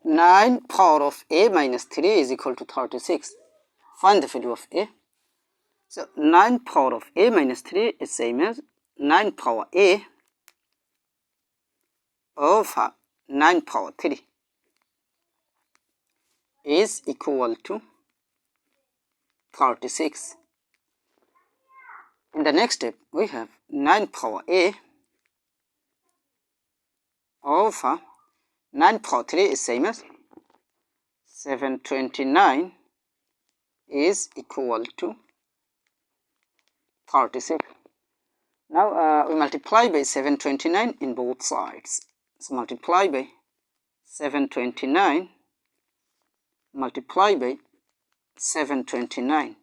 9 power of a minus 3 is equal to 36. Find the value of a. So 9 power of a minus 3 is same as 9 power a over 9 power 3 is equal to 36. In the next step, we have 9 power a over 9 power 3 is same as 729 is equal to 36. Now we multiply by 729 in both sides. So multiply by 729, multiply by 729.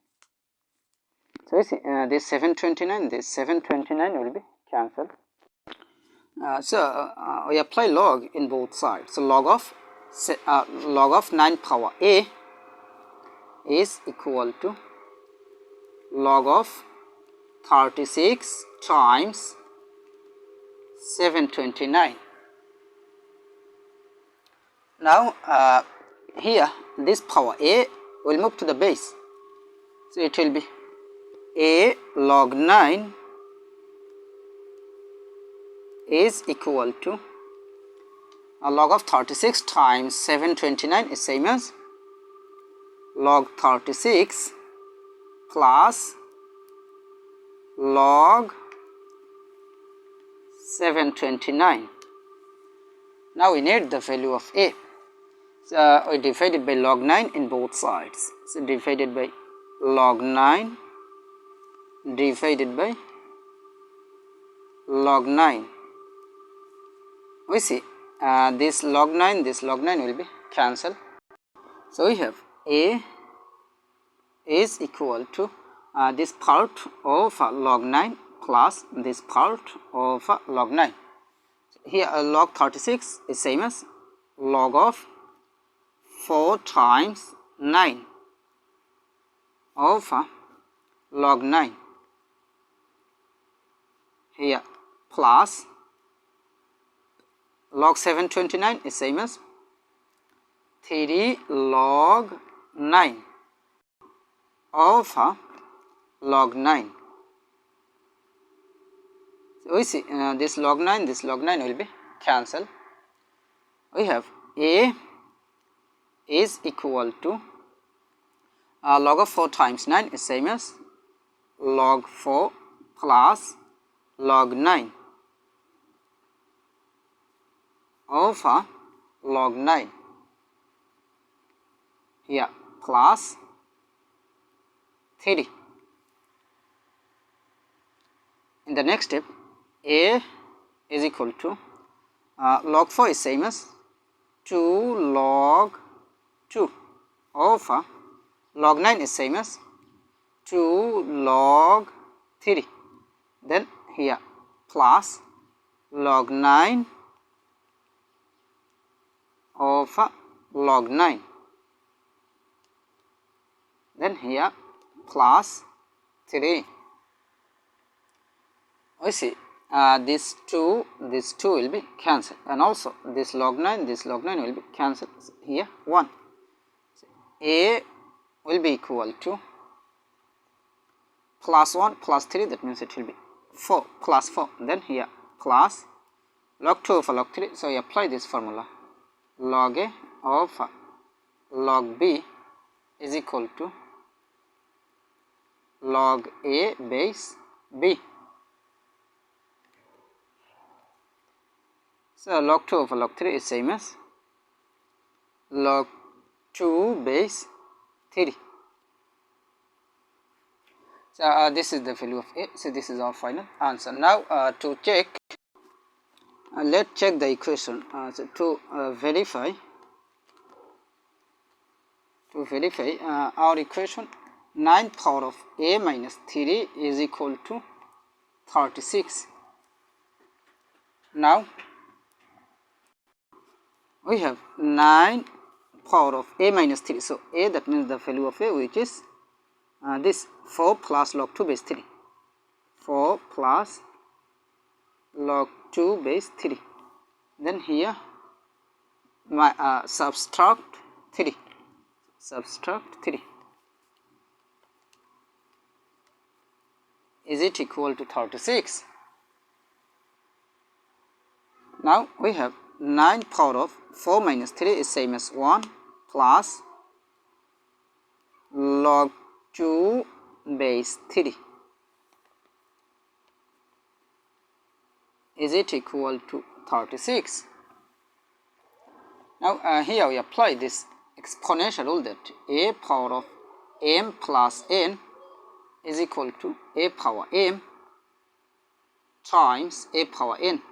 So you see this 729 will be cancelled. We apply log in both sides. So log of 9 power a is equal to log of 36 times 729. Now here this power a will move to the base. So it will be a log 9 is equal to a log of 36 times 729 is same as log 36 plus log 729. Now we need the value of a. So we divided by log 9 in both sides. So divided by log 9 divided by log 9. We see this log 9 will be cancelled. So we have a is equal to this part of log 9 plus this part of log 9. Here log 36 is same as log of 4 times 9 of log 9. Here plus log 729 is same as 3 log 9 of log 9. So we see this log 9 will be cancelled. We have a is equal to log of 4 times 9 is same as log 4 plus log 9 over log 9. Here plus 3. In the next step, a is equal to log 4 is same as 2 log 2 over log 9 is same as 2 log 3. Then here plus log 9 over log 9. Then here plus 3. We see this 2 will be cancelled, and also this log 9 will be cancelled. Here 1. So a will be equal to plus 1 plus 3, that means it will be 4 plus 4. Then here plus log 2 over log 3. So we apply this formula. Log a over log b is equal to log a base b. So log 2 over log 3 is same as log 2 base 3. So this is the value of a. So this is our final answer. Now to check, let's check the equation. So to verify our equation, 9 power of a minus 3 is equal to 36. Now we have 9 power of a minus 3. So a, that means the value of a, which is this 4 plus log 2 base 3. 4 plus log 2 base 3. Then here subtract 3. Subtract 3. Is it equal to 36? Now we have 9 power of 4 minus 3 is same as 1 plus log 2 base 3. Is it equal to 36? Now here we apply this exponential rule that a power of m plus n is equal to a power m times a power n.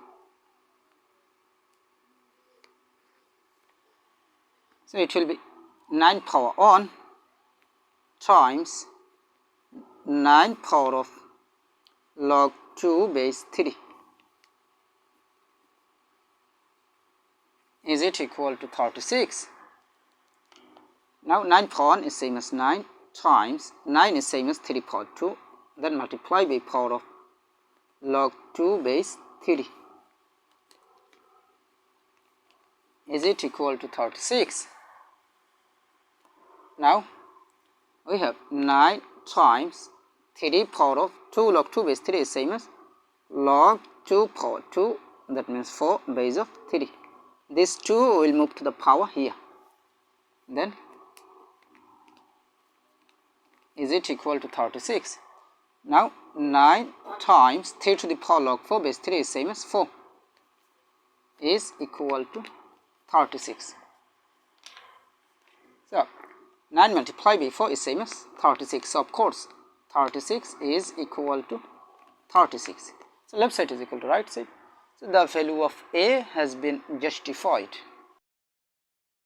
So it will be 9 power on times 9 power of log 2 base 3. Is it equal to 36? Now 9 power 1 is same as 9 times 9 is same as 3 power 2, then multiply by power of log 2 base 3. Is it equal to 36? Now we have 9 times 3 power of 2 log 2 base 3 is same as log 2 power 2, that means 4 base of 3. This 2 will move to the power here. Then is it equal to 36? Now 9 times 3 to the power log 4 base 3 is same as 4 is equal to 36. So 9 multiplied by 4 is same as 36. So of course 36 is equal to 36. So left side is equal to right side. So the value of A has been justified.